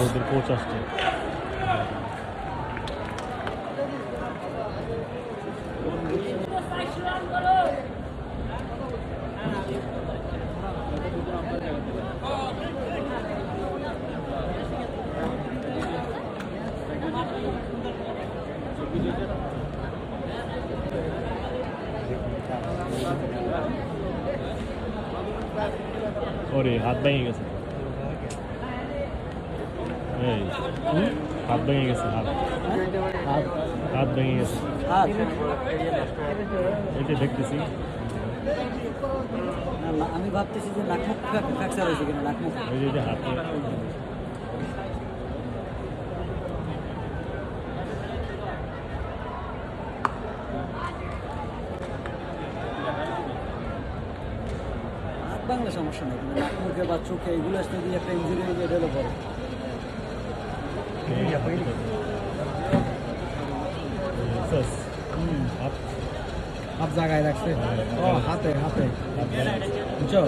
ওদের কোচ আসছে। ওরে হাত ভেঙে গেছে, এই হাত ভেঙে গেছে, হাত ভেঙে গেছে, এটা দেখতেছি। আমি ভাবতেছি যে নাকমুখ ফ্র্যাকচার হয়েছে কিনা, নাকমুখ ওই যে হাতে বাংলা সমস্যা নেই, কিন্তু নাক মুখে বা চোখে এগুলো আসতে দিয়ে একটা ইঞ্জুরি হয়ে গেলে পরে হাত জায়গায় রাখছে। হাতে হাতে বুঝছো,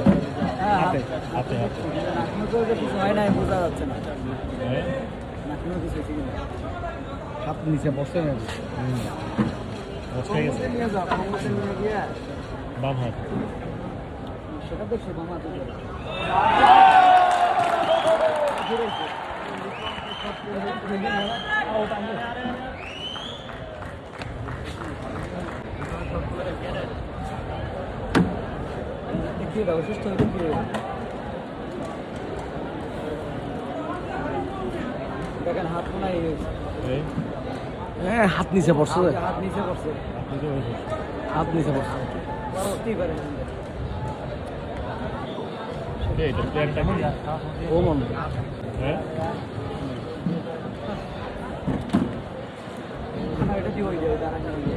হাতে হাতে হাতে নাক মুখেও যে কিছু হয় নাই বোঝা যাচ্ছে না, নাক মুখে কিছু হয়েছে কিনা। হাত নিচে বসতে না, নিয়ে যাও নিয়ে গিয়ে বাম হাত সেটা দেখছি বাম হাত অসুস্থ হয়ে দেখেন হাত কোনায় হ্যাঁ হাত নিচে পড়ছে, হাত নিচে পড়ছে, হাত নিচে পড়ছে হতেই পারে। ও মনে এটা দিয়ে হয়ে যাবে।